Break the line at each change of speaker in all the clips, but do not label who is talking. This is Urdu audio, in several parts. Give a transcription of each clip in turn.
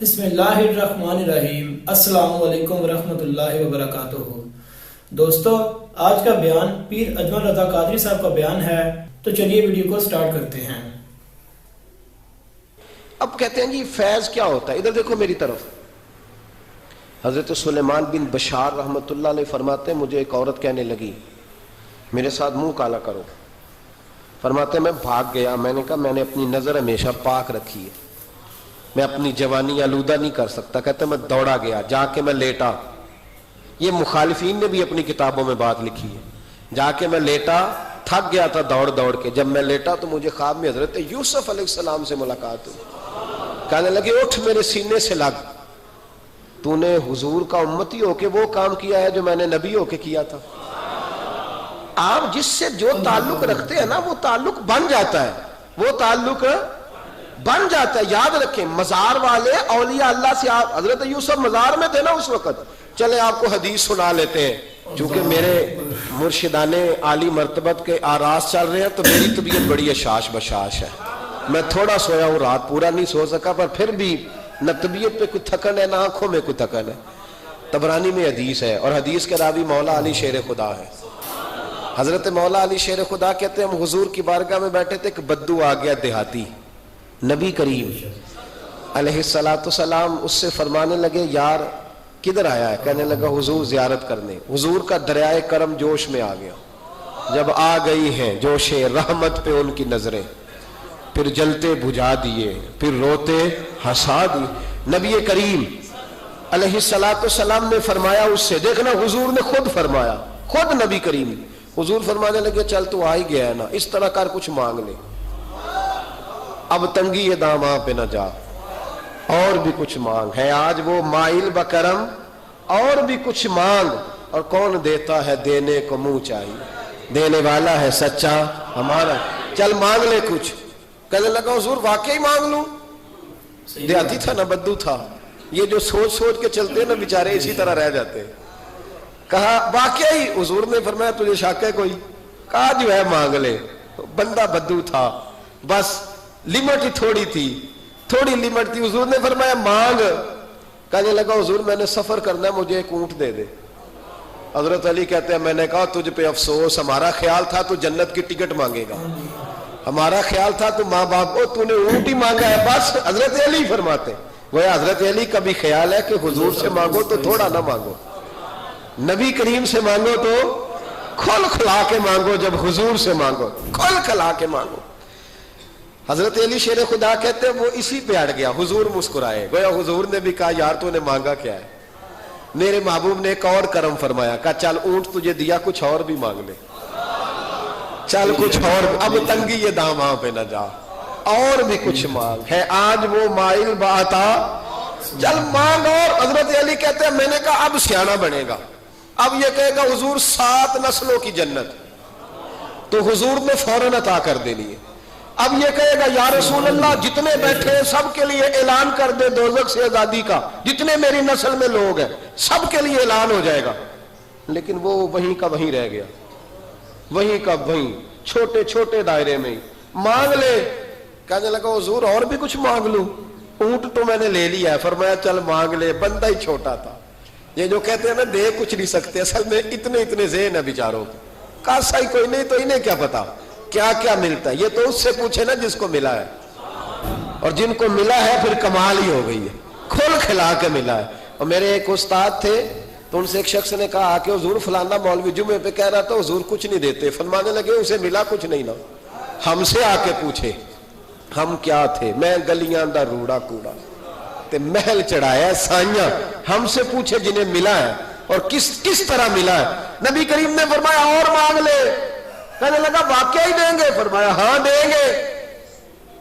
بسم اللہ الرحمن الرحیم۔ السلام علیکم ورحمۃ اللہ وبرکاتہ۔ دوستو، آج کا بیان پیر اجمل رضا قادری صاحب کا بیان ہے، تو چلیے ویڈیو کو سٹارٹ کرتے ہیں۔
اب کہتے ہیں جی فیض کیا ہوتا ہے؟ ادھر دیکھو میری طرف۔ حضرت سلیمان بن بشار رحمۃ اللہ علیہ فرماتے ہیں مجھے ایک عورت کہنے لگی میرے ساتھ منہ کالا کرو۔ فرماتے ہیں میں بھاگ گیا، میں نے کہا میں نے اپنی نظر ہمیشہ پاک رکھی ہے، میں اپنی جوانی آلودہ نہیں کر سکتا۔ کہتے ہیں میں دوڑا گیا، جا کے میں لیٹا۔ یہ مخالفین نے بھی اپنی کتابوں میں بات لکھی ہے۔ جا کے میں لیٹا، تھک گیا تھا دوڑ دوڑ کے۔ جب میں لیٹا تو مجھے خواب میں حضرت یوسف علیہ السلام سے ملاقات ہوئی۔ کہنے لگے اٹھ میرے سینے سے لگ، تو نے حضور کا امتی ہو کے وہ کام کیا ہے جو میں نے نبی ہو کے کیا تھا۔ آپ جس سے جو تعلق رکھتے ہیں نا وہ تعلق بن جاتا ہے، وہ تعلق بن جاتا ہے۔ یاد رکھیں مزار والے اولیاء اللہ سے، آپ حضرت یوسف مزار میں تھے نا اس وقت۔ چلے آپ کو حدیث سنا لیتے ہیں، چونکہ میرے مرشدان عالی مرتبت کے آراز چل رہے ہیں تو میری طبیعت بڑی اشاش بشاش ہے۔ میں تھوڑا سویا ہوں، رات پورا نہیں سو سکا، پر پھر بھی نہ طبیعت پہ کوئی تھکن ہے نہ آنکھوں میں کوئی تھکن ہے۔ طبرانی میں حدیث ہے اور حدیث کے راوی مولا علی شیر خدا ہے۔ حضرت مولا علی شیر خدا کہتے ہیں ہم حضور کی بارگاہ میں بیٹھے تھے، ایک بدو آ گیا دیہاتی، نبی کریم علیہ السلام اس سے فرمانے لگے یار کدھر آیا ہے؟ کہنے لگا حضور زیارت کرنے۔ حضور کا دریائے کرم جوش میں آ گیا۔ جب آ گئی ہیں جوش رحمت پہ ان کی نظریں، پھر جلتے بجھا دیے، پھر روتے ہنسا دیے۔ نبی کریم علیہ السلام نے فرمایا اس سے، دیکھنا حضور نے خود فرمایا، خود نبی کریم حضور فرمانے لگے چل تو آ ہی گیا ہے نا، اس طرح کر کچھ مانگ لے، اب تنگی یہ داماں پہ نہ جا، اور بھی کچھ مانگ ہے آج وہ مائل بکرم، اور بھی کچھ مانگ۔ اور کون دیتا ہے دینے کو منہ چاہیے، دینے والا ہے سچا ہمارا، چل مانگ لے کچھ۔ کہنے لگا حضور واقعی مانگ لوں؟ دیہاتی تھا نا، بدو تھا، یہ جو سوچ سوچ کے چلتے ہیں نا بیچارے اسی طرح رہ جاتے ہیں۔ کہا واقعی؟ حضور نے فرمایا تجھے شک ہے کوئی؟ کہا جو ہے مانگ لے۔ بندہ بدو تھا، بس لمٹ ہی تھوڑی تھی، تھوڑی لمٹ تھی۔ حضور نے فرمایا مانگ۔ کہنے لگا حضور میں نے سفر کرنا ہے، مجھے ایک اونٹ دے دے۔ حضرت علی کہتے ہیں میں نے کہا تجھ پہ افسوس، ہمارا خیال تھا تو جنت کی ٹکٹ مانگے گا، ہمارا خیال تھا تو ماں باپ کو، تو نے اونٹ ہی مانگا ہے بس۔ حضرت علی فرماتے وہ حضرت علی کا بھی خیال ہے کہ حضور سے مانگو تو تھوڑا نہ مانگو، نبی کریم سے مانگو تو کھل کھلا کے مانگو، جب حضور سے مانگو کھل کھلا کے مانگو۔ حضرت علی شیر خدا کہتے ہیں وہ اسی پہ اڑ گیا۔ حضور مسکرائے، گویا حضور نے بھی کہا یار تو نے مانگا کیا ہے؟ میرے محبوب نے ایک اور کرم فرمایا، کہا چل اونٹ تجھے دیا، کچھ اور بھی مانگ لے، چل کچھ اور، اب تنگی یہ داماں پہ نہ جا، اور بھی کچھ مانگ ہے آج وہ مائل باتا، چل مانگ۔ اور حضرت علی کہتے ہیں میں نے کہا اب سیانا بنے گا، اب یہ کہے گا حضور 7 نسلوں کی جنت، تو حضور نے فوراً عطا کر دینی ہے۔ اب یہ کہے گا یا رسول اللہ جتنے بیٹھے ہیں سب کے لیے اعلان کر دے دوزخ سے آزادی کا، جتنے میری نسل میں لوگ ہیں سب کے لیے اعلان ہو جائے گا۔ لیکن وہ وہیں کا وہیں رہ گیا، وہیں کا وہیں، چھوٹے چھوٹے دائرے میں ہی مانگ لے۔ کہنے لگا حضور اور بھی کچھ مانگ لوں؟ اونٹ تو میں نے لے لیا ہے۔ فرمایا چل مانگ لے، بندہ ہی چھوٹا تھا۔ یہ جو کہتے ہیں نا دے کچھ نہیں سکتے، اصل میں اتنے ذہن ہے بیچاروں کے، کاسا ہی کوئی نہیں تو انہیں کیا پتا کیا کیا ملتا ہے۔ یہ تو اس سے پوچھے نا جس کو ملا ہے، اور جن کو ملا ہے پھر کمال ہی ہو گئی ہے، کھل کھلا کے ملا ہے۔ اور میرے ایک استاد تھے تو ان سے ایک شخص نے کہا کہ حضور فلانا مولوی جمعے پہ کہہ رہا تھا حضور کچھ نہیں دیتے۔ فرمانے لگے اسے ملا کچھ نہیں نا، ہم سے آ کے پوچھے ہم کیا تھے، میں گلیاں دا روڑا کوڑا تے محل چڑھایا سائیاں، ہم سے پوچھے جنہیں ملا ہے اور کس طرح ملا ہے۔ نبی کریم نے فرمایا اور مانگ لے۔ کہنے لگا واقعی دیں گے؟ فرمایا ہاں دیں گے۔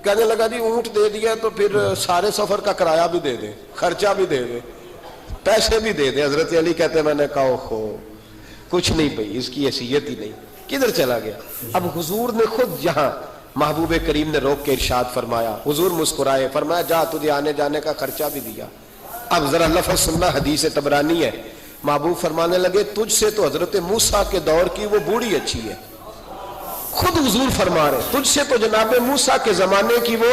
کہنے لگا جی اونٹ دے دیا تو پھر سارے سفر کا کرایہ بھی دے دے، خرچہ بھی دے دے، پیسے بھی دے دے۔ حضرت علی کہتے ہیں میں نے کہا اوہو کچھ نہیں بھئی، اس کی حیثیت ہی نہیں، کدھر چلا گیا؟ اب حضور نے خود یہاں محبوب کریم نے روک کے ارشاد فرمایا، حضور مسکرائے، فرمایا جا تجھے آنے جانے کا خرچہ بھی دیا۔ اب ذرا لفظ سننا، حدیث طبرانی ہے۔ محبوب فرمانے لگے تجھ سے تو حضرت موسیٰ کے دور کی وہ بوڑھی اچھی ہے، خود حضور فرما رہے تجھ سے تو جناب موسیٰ کے زمانے کی وہ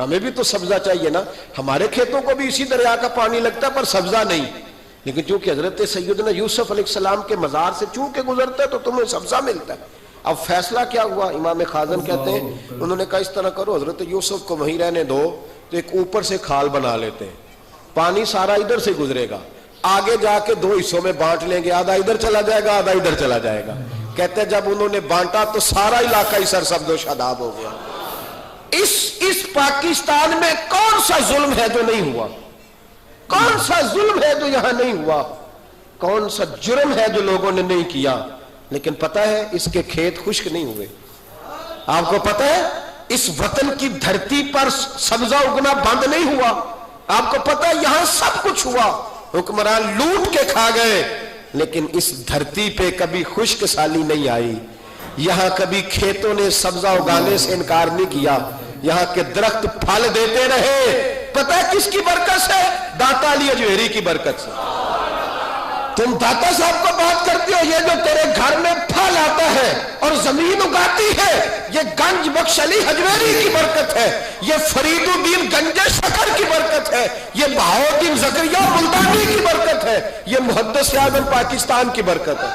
ہمیں بھی تو سبزہ چاہیے نا. ہمارے کھیتوں کو بھی اسی دریا کا پانی لگتا ہے پر سبزہ نہیں. لیکن چونکہ حضرت سیدنا یوسف علیہ السلام کے مزار سے چونکہ گزرتا ہے تو تمہیں سبزہ ملتا ہے. اب فیصلہ کیا ہوا؟ امام خازن کہتے ہیں انہوں نے کہا اس طرح کرو، حضرت یوسف کو وہیں رہنے دو تو ایک اوپر سے کھال بنا لیتے ہیں، پانی سارا ادھر سے گزرے گا، آگے جا کے 2 حصوں میں بانٹ لیں گے، آدھا ادھر چلا جائے گا آدھا ادھر چلا جائے گا. کہتے ہیں جب انہوں نے بانٹا تو سارا علاقہ ہی سرسبز و شاداب ہو گیا. اس پاکستان میں کون سا ظلم ہے جو نہیں ہوا؟ کون سا ظلم ہے جو یہاں نہیں ہوا؟ کون سا جرم ہے جو لوگوں نے نہیں کیا؟ لیکن پتہ ہے اس کے کھیت خشک نہیں ہوئے. آپ کو پتہ ہے اس وطن کی دھرتی پر سبزہ اگنا بند نہیں ہوا. آپ کو پتہ ہے یہاں سب کچھ ہوا، حکمران لوٹ کے کھا گئے، لیکن اس دھرتی پہ کبھی خشک سالی نہیں آئی. یہاں کبھی کھیتوں نے سبزہ اگانے سے انکار نہیں کیا، یہاں کے درخت پھل دیتے رہے. پتہ ہے کس کی برکت سے؟ داتا علی اجویری کی برکت سے. تم داتا صاحب کو بات کرتے ہو، یہ جو تیرے گھر میں پھل آتا ہے اور زمین اگاتی ہے یہ گنج بخش علی حجویری کی برکت ہے، یہ فرید الدین گنج شکر کی برکت ہے، یہ بہاؤالدین زکریا ملتانی کی برکت ہے، یہ محدث اعظم پاکستان کی برکت ہے،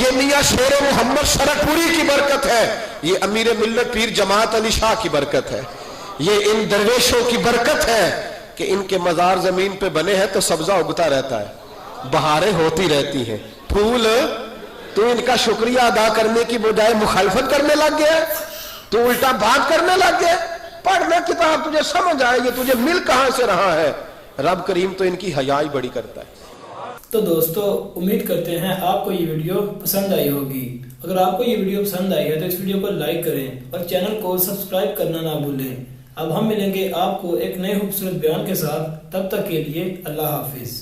یہ میاں شیر محمد شرک پوری کی برکت ہے، یہ امیر ملت پیر جماعت علی شاہ کی برکت ہے، یہ ان درویشوں کی برکت ہے کہ ان کے مزار زمین پہ بنے ہیں تو سبزہ اگتا رہتا ہے، بہاریں ہوتی رہتی ہیں، پھول. تو ان کا شکریہ ادا کرنے کی بجائے مخالفت کرنے لگ گیا، تو الٹا بات کرنے لگ گیا. پڑھنا کتاب تجھے سمجھ آئے گی، تجھے مل کہاں سے رہا ہے. رب کریم تو ان کی حیائی بڑی کرتا ہے.
تو دوستو امید کرتے ہیں آپ کو یہ ویڈیو پسند آئی ہوگی. اگر آپ کو یہ ویڈیو پسند آئی ہے تو اس ویڈیو کو لائک کریں اور چینل کو سبسکرائب کرنا نہ بھولیں. اب ہم ملیں گے آپ کو ایک نئے خوبصورت بیان کے ساتھ، تب تک کے لیے اللہ حافظ.